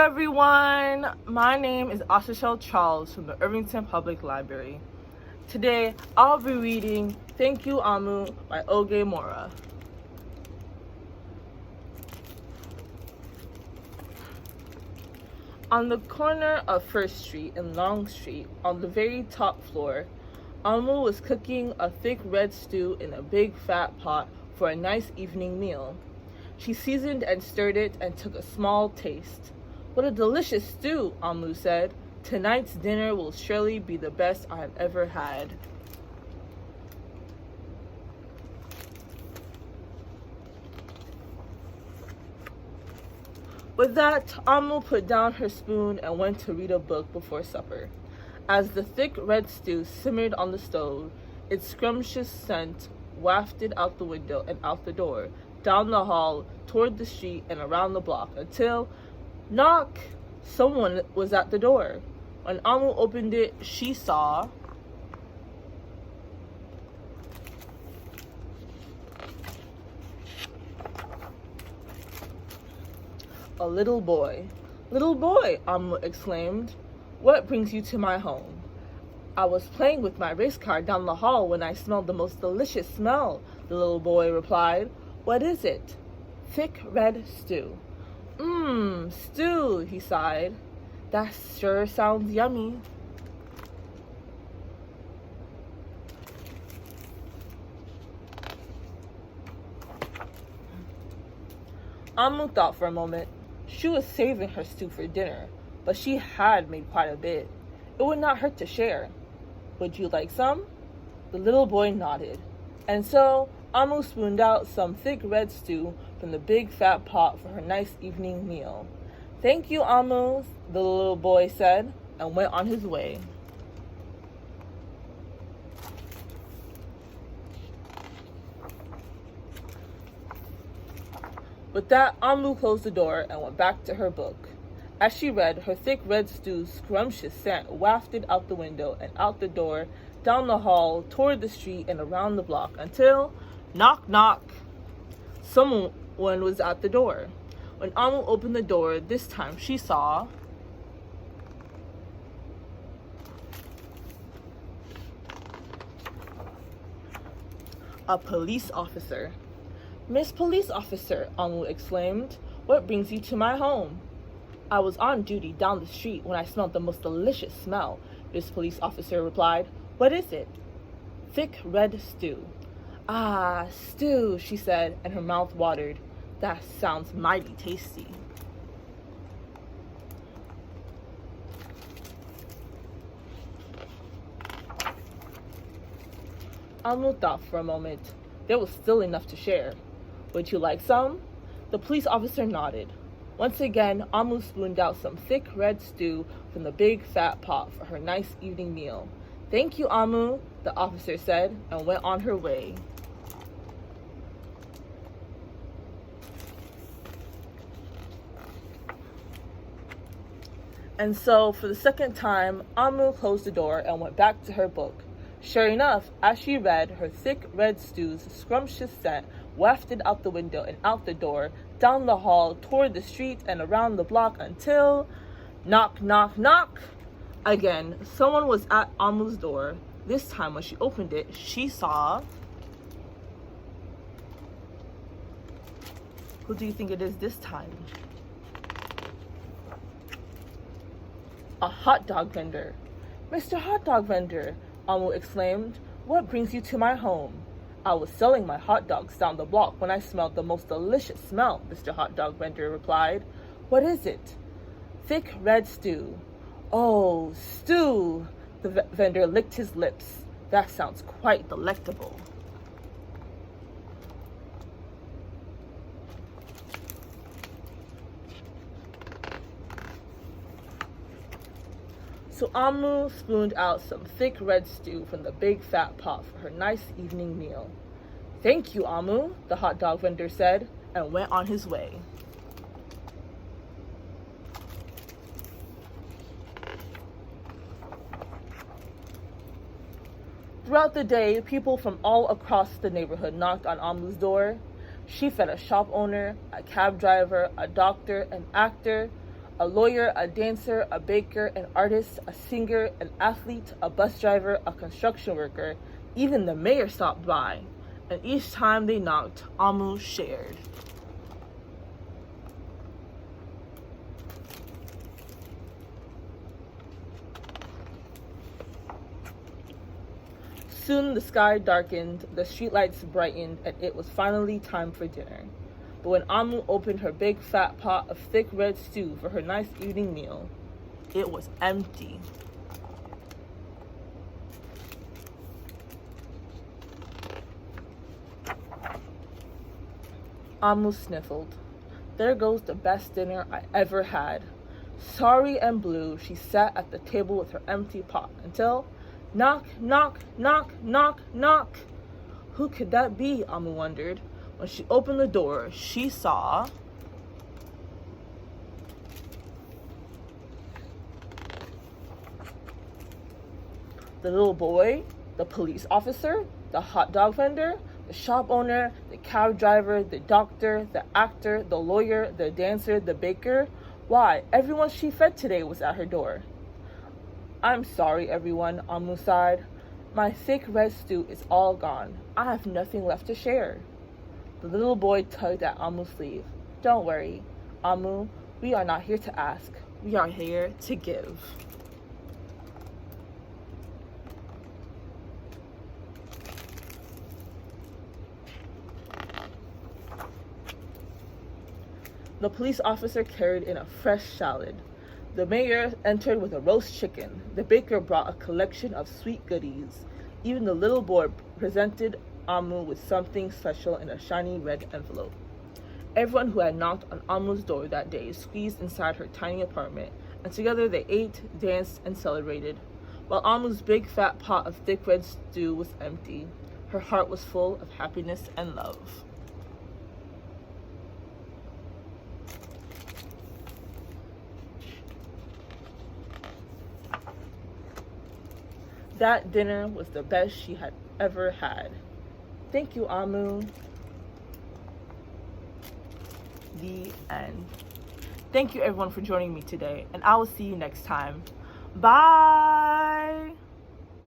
everyone, my name is Acharchelle Charles from the Irvington Public Library. Today I'll be reading Thank You Amu by Oge Mora. On the corner of First Street and Long Street, on the very top floor, Amu was cooking a thick red stew in a big fat pot for a nice evening meal. She seasoned and stirred it and took a small taste. "What a delicious stew," Amu said. "Tonight's dinner will surely be the best I have ever had." With that, Amu put down her spoon and went to read a book before supper. As the thick red stew simmered on the stove, its scrumptious scent wafted out the window and out the door, down the hall, toward the street, and around the block, until, knock! Someone was at the door. When Amu opened it, she saw a little boy. "Little boy," Amu exclaimed, "what brings you to my home?" "I was playing with my race car down the hall when I smelled the most delicious smell," the little boy replied. "What is it?" "Thick red stew." Stew," he sighed. "That sure sounds yummy." Amu thought for a moment. She was saving her stew for dinner, but she had made quite a bit. It would not hurt to share. "Would you like some?" The little boy nodded. And so Amu spooned out some thick red stew from the big fat pot for her nice evening meal. "Thank you, Amu," the little boy said, and went on his way. With that, Amu closed the door and went back to her book. As she read, her thick red stew's scrumptious scent wafted out the window and out the door, down the hall, toward the street, and around the block, until, knock, knock! Someone was at the door. When Amu opened the door, this time she saw a police officer. "Miss Police Officer," Amu exclaimed, "what brings you to my home?" "I was on duty down the street when I smelled the most delicious smell," this police officer replied. "What is it?" "Thick red stew." "Ah, stew," she said, and her mouth watered. "That sounds mighty tasty." Amu thought for a moment. There was still enough to share. "Would you like some?" The police officer nodded. Once again, Amu spooned out some thick red stew from the big fat pot for her nice evening meal. "Thank you, Amu," the officer said, and went on her way. And so, for the second time, Amu closed the door and went back to her book. Sure enough, as she read, her thick red stew's scrumptious scent wafted out the window and out the door, down the hall, toward the street, and around the block, until, knock, knock, knock! Again, someone was at Amu's door. This time, when she opened it, she saw... Who do you think it is this time? A hot dog vendor. "Mr. Hot Dog Vendor," Amu exclaimed, "what brings you to my home?" "I was selling my hot dogs down the block when I smelled the most delicious smell," Mr. Hot Dog Vendor replied. "What is it?" "Thick red stew." "Oh, stew!" The vendor licked his lips. "That sounds quite delectable." So Amu spooned out some thick red stew from the big fat pot for her nice evening meal. "Thank you, Amu," the hot dog vendor said, and went on his way. Throughout the day, people from all across the neighborhood knocked on Amu's door. She fed a shop owner, a cab driver, a doctor, an actor, A lawyer, a dancer, a baker, an artist, a singer, an athlete, a bus driver, a construction worker, even the mayor stopped by. And each time they knocked, Amu shared. Soon the sky darkened, the streetlights brightened, and it was finally time for dinner. But when Amu opened her big fat pot of thick red stew for her nice evening meal, it was empty. Amu sniffled. There goes the best dinner I ever had. Sorry and blue, she sat at the table with her empty pot until knock, knock, knock, knock, knock. Who could that be? Amu wondered. When she opened the door, she saw the little boy, the police officer, the hot dog vendor, the shop owner, the cab driver, the doctor, the actor, the lawyer, the dancer, the baker. Why, everyone she fed today was at her door. I'm sorry, everyone, Amu sighed. My thick red stew is all gone. I have nothing left to share. The little boy tugged at Amu's sleeve. Don't worry, Amu, we are not here to ask. We are here to give. The police officer carried in a fresh salad. The mayor entered with a roast chicken. The baker brought a collection of sweet goodies. Even the little boy presented Amu with something special in a shiny red envelope. Everyone who had knocked on Amu's door that day squeezed inside her tiny apartment, and together they ate, danced, and celebrated. While Amu's big fat pot of thick red stew was empty, her heart was full of happiness and love. That dinner was the best she had ever had. Thank you, Amu. The end. Thank you, everyone, for joining me today, and I will see you next time. Bye!